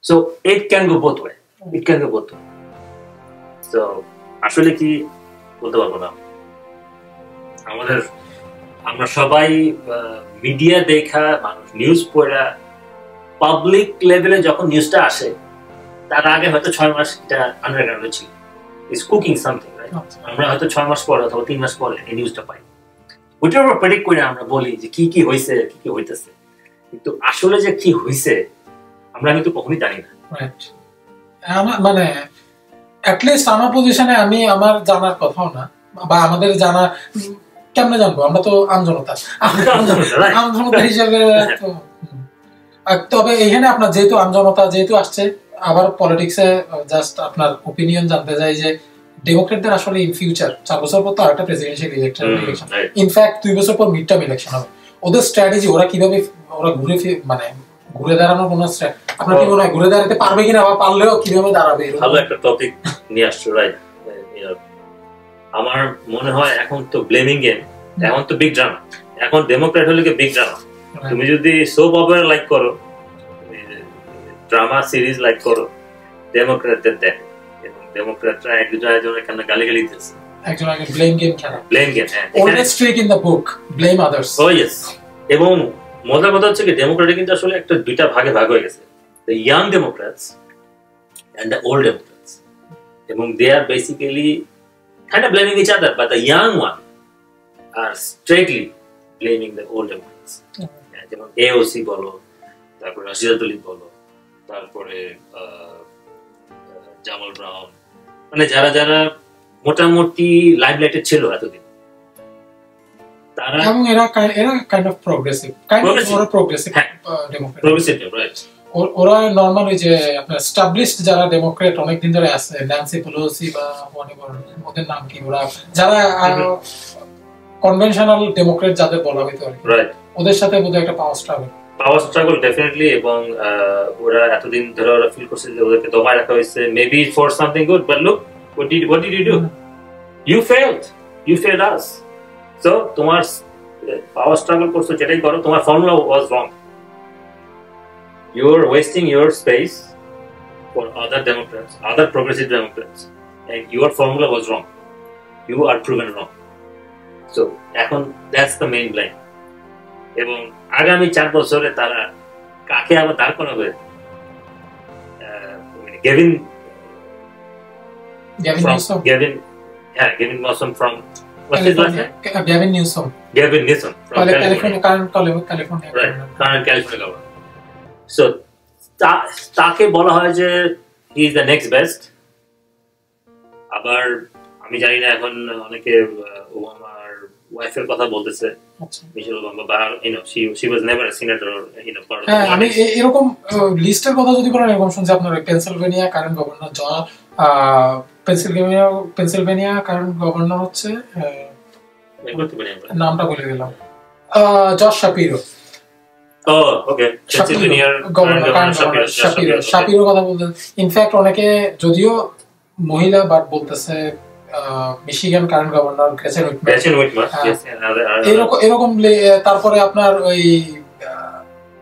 So it can go both way. It can go both way. So আসলে কি বলতে পারবো না, আমরা সবাই মিডিয়া দেখা, মানুষ নিউজ পড়া, পাবলিক লেভেলে যখন নিউজটা আসে তার আগে হয়তো 6 মাস এটা আন্ডারগ্রাউন্ডে ছিল, ইজ কুকিং সামথিং, রাইট? আমরা হয়তো 6 মাস পরে অথবা 3 মাস পরে এই নিউজটা পাই, ওইটার উপর প্রেডিক্ট করে আমরা বলি যে কি কি হয়েছে, কি কি হইতেছে, কিন্তু আসলে যে কি হয়েছে আমরা কিন্তু কখনোই জানি না। মানে অ্যাটলিস্ট আমার পজিশনে আমি আমার জানার কথাও না, বা আমাদের জানা কেমনে জানবো, আমরা তো আমজনতা হিসেবে। তবে এখানে আপনার যেহেতু আমজনতা যেহেতু আসছে, আবার পলিটিক্সে জাস্ট আপনার ওপিনিয়ন জানতে চাই যে ডেমোক্রেটদের আসলে ইন ফিউচার 4 বছর পর তো আরেকটা প্রেসিডেন্সিয়াল ইলেকশন, ইনফ্যাক্ট 2 বছর পর মিড টার্ম ইলেকশন হবে, ওদের স্ট্র্যাটেজি ওরা কিভাবে ওরা ঘুরে দাঁড়ানোর কোনো আপনার কি মনে হয় ঘুরে দাঁড়াতে পারবে কিনা, বা পারলেও কিভাবে দাঁড়াবে? ভালো একটা টপিক নিয়ে আসছো, রাইট? আমার মনে হয় এখন তো ব্লেমিং গেম, এখন তো বিগ ড্রামা, এখন ডেমোক্রেট হলে কি বিগ ড্রামা। তুমি যদি সোপ অপেরা লাইক করো, ড্রামা সিরিজ লাইক করো, ডেমোক্রেটদের দেখো, এবং ডেমোক্রেটরা একজনের কেন গালিগালি দিতেছে, একজনকে ব্লেম গেম খেলা, blame game, always trick in the book, blame others. Oh yes. এবং মজার কথা হচ্ছে কি ডেমোক্রেট কিন্তু আসলে একটা দুইটা ভাগে ভাগ হয়ে গেছে, the young democrats and the old democrats, এবং they are basically kind of blaming each other, but the young one are straightly blaming the old Democrats. যেমন AOC বলো, তারপরে রাশিদা তলিব বলো, তারপরে জামাল ব্রাউন, মানে যারা যারা মোটামুটি লাইমলাইটে ছিল এতদিন, তারা এবং এরা kind of progressive, progressive, right? ওরা নরমাল ওই যে আপনার এস্টাবলিশড যারা ডেমোক্রেট অনেক দিন ধরে আছে, ন্যান্সি পেলোসি বা ওদের নাম কি, ওরা যারা কনভেনশনাল ডেমোক্রেট যাদের বলা হইতো, রাইট, ওদের সাথে বোধহয় একটা পাওয়ার স্ট্রাগল ডেফিনেটলি। এবং ওরা এতদিন ধরে ওরা ফিল করছে যে ওদেরকে দমায় রাখা হয়েছে, maybe for something good, but look what did you do? You failed us. So তোমার পাওয়ার স্ট্রাগল করছো, যেটাই করো, তোমার formula was wrong. You're wasting your space for other Democrats, other progressive Democrats, and your formula was wrong. You are proven wrong. So, এখন that's the main blame. এবং আগামী 4 বছরে তারা কাকে আবার দাঁড় করাবে? Gavin Newsom from what's his last name? Gavin Newsom from California, California, right? Current California governor. So তাকে বলা হয় যে he is the next best. আবার আমি জানি না, এখন অনেকে ওবামার ওয়াইফের কথা বলতেছে, মিশেল ওবামা, বা she was never a senator, part of. আমি এরকম লিস্টের কথা যদি বলেন, এরকম শুনছি আপনার Pennsylvania current governor Pennsylvania current governor হচ্ছে, নামটা বলে গেলাম, জশ শাপিরো। শাপিরোর কথা বলতে, ইনফ্যাক্ট অনেকে যদিও মহিলা বাট বলতেছে মিশিগান কারেন্ট গভর্নর গ্রেচেন উইটমার, এরকম। তারপরে আপনার ওই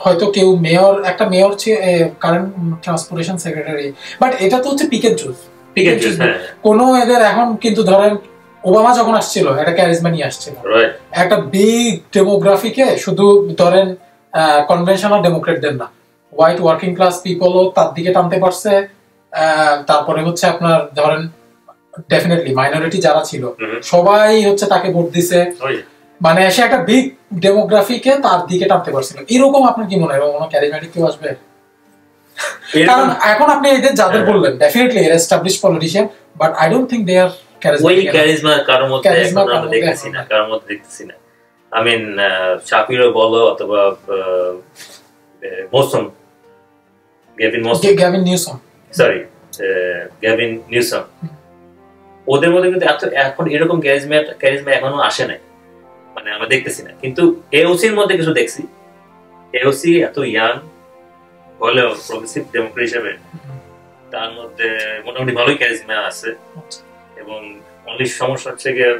হয়তো কেউ মেয়র, একটা mayor current transportation secretary, but এটা তো হচ্ছে পিক এন্ড চুজ। কোনো এদের এখন কিন্তু ধরেন ওবামা যখন আসছিল একটা ক্যারিজমা নিয়ে আসছিল, একটা বিগ ডেমোগ্রাফিকে শুধু ধরেন কনভেনশনাল ডেমোক্রেটদের না, হোয়াইট ওয়ার্কিং ক্লাস পিপলও তার দিকে টানতে পারছে। তারপরে হচ্ছে আপনার ধরেন ডেফিনেটলি মাইনরিটি যারা ছিল সবাই হচ্ছে তাকে ভোট দিছে, মানে সে একটা বিগ ডেমোগ্রাফিকে তার দিকে টানতে পারছিল। এরকম আপনার কি মনে হয় কোনো ক্যারিজম্যাটিক কেউ আসবে? কারণ এখন আপনি এদের যাদের বললেন ডেফিনেটলি এর established politician, but I don't think they are charisma কারোর মধ্যে দেখতেছি না। I mean, Shapiro বলো অথবা Gavin Newsom, ওদের মধ্যে কিন্তু এখন এরকম ক্যারিজমা এখনো আসে নাই, মানে আমরা দেখতেছি না। কিন্তু এওসির মধ্যে কিছু দেখছি, এওসি এত ইয়াং হলেও প্রগ্রেসিভ ডেমোক্রেট হিসেবে তার মধ্যে মোটামুটি ভালোই ক্যারিজমা আছে। এবং অনলি সমস্যা হচ্ছে গিয়ে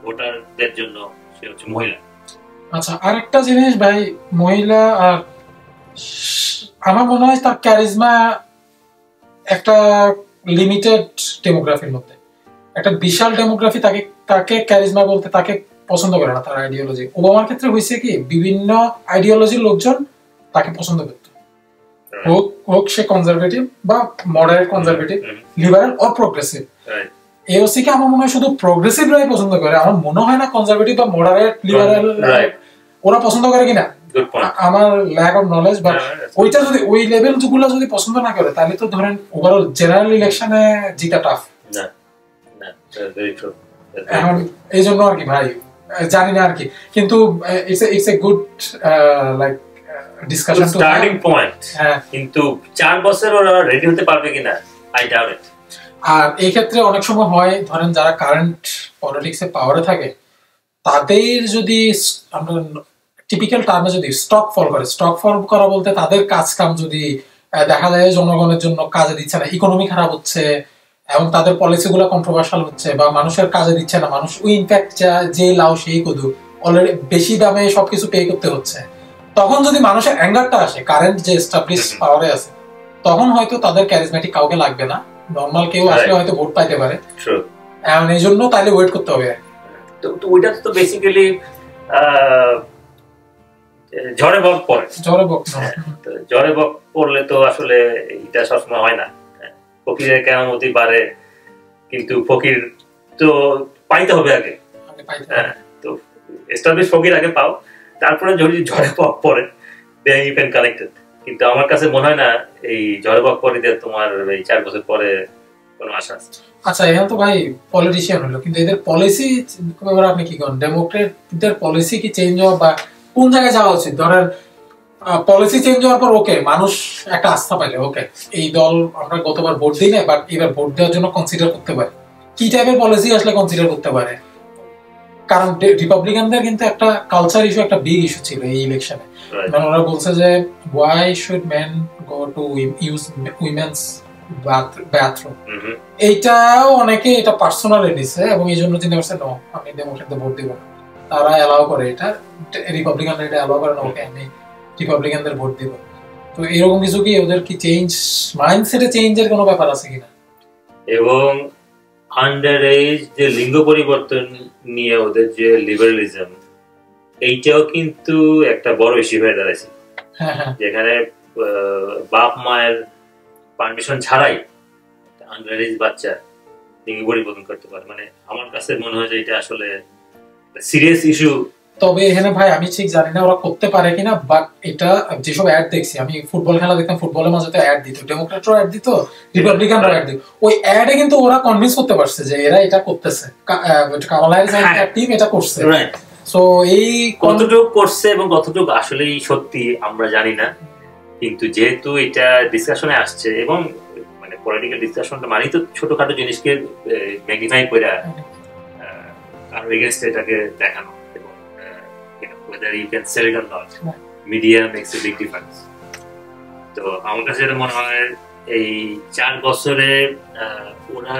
ভোটারদের জন্য সে হচ্ছে মহিলা। আচ্ছা, আরেকটা জিনিস ভাই, মহিলা আর আমার মনে হয় তার ক্যারিজমা একটা লিমিটেড ডেমোগ্রাফির মধ্যে, একটা বিশাল ডেমোগ্রাফি তাকে ক্যারিজমা বলতে তাকে পছন্দ করে না, তার আইডিওলজি। ওবামার ক্ষেত্রে হয়েছে কি, বিভিন্ন আইডিওলজির লোকজন তাকে পছন্দ করত, হোক সে কনজারভেটিভ বা moderate conservative, liberal or progressive. AOC কে আমার মনে হয় শুধু প্রোগ্রেসিভরাই পছন্দ করে, আমার মনে হয় না কনজারভেটিভ বা মডারেট লিবারেল ওরা পছন্দ করে কিনা, আমার ল্যাক অফ নলেজ। বাট ওইটা যদি ওই লেভেল গুলো যদি পছন্দ না করে, তাহলে তো ধরেন ওভারঅল জেনারেল ইলেকশনে জিতা টাফ। এখন এই জন্য আর কি ভাই জানি না আর কি, কিন্তু it's a good like discussion to starting point. কিন্তু 4 বছর ওরা রেডি হতে পারবে কিনা, আই ডাউট ইট। আর এই ক্ষেত্রে অনেক সময় হয়, ধরেন যারা কারেন্ট পলিটিক্সে পাওয়ারে থাকে, তাদের যদি আমরা টিপিক্যাল টার্মে যদি স্টক ফল করে, স্টক ফল করা বলতে তাদের কাজ কাম যদি দেখা যায় জনগণের জন্য কাজে দিচ্ছে না, ইকোনমি খারাপ হচ্ছে এবং তাদের পলিসিগুলো কন্ট্রোভার্সিয়াল হচ্ছে বা মানুষের কাজে দিচ্ছে না, মানুষ ওই ইনফ্যাক্ট যে লাও সেই কদু অলরেডি বেশি দামে সবকিছু পে করতে হচ্ছে, তখন যদি মানুষের অ্যাঙ্গারটা আসে, কারেন্ট যে এস্টাবলিশ পাওয়ারে আছে, তখন হয়তো তাদের ক্যারিজম্যাটিক কাউকে লাগবে না, নর্মাল কেউ আসলে হয়তো ভোট পাইতে পারে। এখন এই জন্য তাহলে ওয়েট করতে হবে। তো ওইটা তো বেসিক্যালি ঝড়ে বক পড়ে, ঝড়ে বক পড়লে তো আসলে এটা সবসময় হয় না। ফকিরের কেরামতি বাড়ে, কিন্তু ফকির তো পাইতে হবে আগে। তো এস্টাবলিশ ফকির আগে পাও, তারপরে যদি ঝড়ে বক পড়ে then you can collect it. কিন্তু আমার কাছে মনে হয় না এই ঝড়ে বক পড়ে দিয়ে তোমার এই 4 বছর পরে কোনো আশা আছে। আচ্ছা, এখন তো ভাই পলিটিশিয়ান হলো, কিন্তু এদের পলিসি আপনি কি করেন, ডেমোক্রেটদের পলিসি কি চেঞ্জ হওয়া বা কোন জায়গায় যাওয়া উচিত? ধরেন পলিসি চেঞ্জ হওয়ার পর ওকে মানুষ একটা আস্থা পাইলে ওকে এই দল আমরা গতবার ভোট দিই না, বাট এবার ভোট দেওয়ার জন্য কনসিডার করতে পারে, কি টাইপের পলিসি আসলে কনসিডার করতে পারে? কারণ রিপাবলিকানদের কিন্তু একটা কালচার ইস্যু, একটা বিগ ইস্যু ছিল এই ইলেকশনে। মানে ওরা বলছে যে why should men go to use women's bathroom, এইটাও অনেকে এটা পার্সোনালি নিছে এবং এই জন্য চিন্তা করছে নো আমি ডেমোক্রেটদের ভোট দিব না, তারা অ্যালাউ করে এটা, রিপাবলিকানরা এটা অ্যালাউ করে না, ওকে আমি রিপাবলিকানদের ভোট দিব। তো এরকম কিছু কি ওদের কি চেঞ্জ, মাইন্ডসেটে চেঞ্জের কোনো ব্যাপার আছে কিনা? এবং আন্ডার এজ যে লিঙ্গ পরিবর্তন নিয়ে ওদের যে লিবারালিজম, এইটাও কিন্তু একটা বড় ইস্যু হয়ে দাঁড়াইছে, যেখানে বাপ মায়ের পারমিশন ছাড়াই আন্ডার এজ বাচ্চা লিঙ্গ পরিবর্তন করতে পারে। মানে আমার কাছে মনে হয় যে এটা আসলে সিরিয়াস ইস্যু। তবে এখানে ভাই আমি ঠিক জানি না ওরা করতে পারে কিনা, বাট এটা যেসব অ্যাড দেখছি, আমি ফুটবল খেলা দেখতাম, ফুটবলের মাঝে তো অ্যাড দিত, ডেমোক্রেটরা অ্যাড দিত, রিপাবলিকানরা অ্যাড দিত, ওই অ্যাডে কিন্তু ওরা কনভিন্স করতে পারছে যে এরা এটা করতেছে, কামালা হ্যারিস টিম এটা করছে। সো এই কতটুকু করছে এবং কতটুকু আসলেই সত্যি আমরা জানি না, কিন্তু যেহেতু এটা ডিসকাশনে আসছে এবং মানে পলিটিক্যাল ডিসকাশনটা মানে তো ছোটখাটো জিনিসকে ম্যাগনিফাই করে কারো এগেইনস্ট এটাকে দেখানো, whether you can sell it or not, media makes a big difference. তো আমার কাছে যেটা মনে হয় এই 4 বছরে ওরা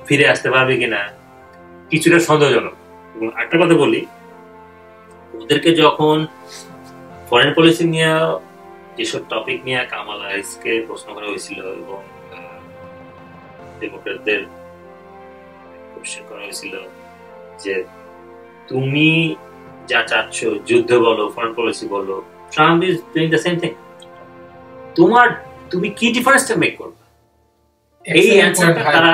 ফিরে আসতে পারবে কিনা কিছুটা সন্দেহজনক। এবং একটা কথা বলি, ওদেরকে যখন ফরেন পলিসি নিয়ে যেসব টপিক নিয়ে কামালা হ্যারিসকে প্রশ্ন করা হয়েছিল এবং ডেমোক্রেটদের কোশ্চেন করা হয়েছিল যে তুমি যা চাচ্ছ, যুদ্ধ বলো, ফরেন পলিসি বলো, Trump is doing the same thing, তুমি কি ডিফারেন্সটা মেক করবে? এই অ্যানসারটা তারা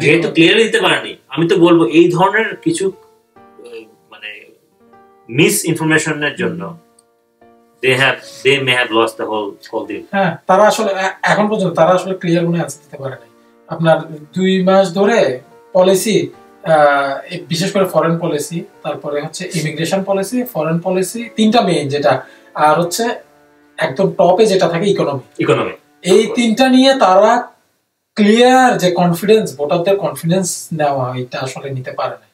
যেহেতু ক্লিয়ারলি দিতে পারেনি, আমি তো বলবো এই ধরনের কিছু মানে মিস ইনফরমেশনের জন্য they may have lost the whole deal. হ্যাঁ, তারা আসলে এখন পর্যন্ত তারা আসলে ক্লিয়ার কোনো অ্যানসার দিতে পারে নাই। আপনার 2 মাস ধরে পলিসি, বিশেষ করে ফরেন পলিসি, তারপরে হচ্ছে ইমিগ্রেশন পলিসি, ফরেন পলিসি, 3টা মেইন যেটা, আর হচ্ছে একদম টপে যেটা থাকে ইকোনমি, এই 3টা নিয়ে তারা ক্লিয়ার যে কনফিডেন্স, ভোটারদের কনফিডেন্স নেওয়া, এটা আসলে নিতে পারে না।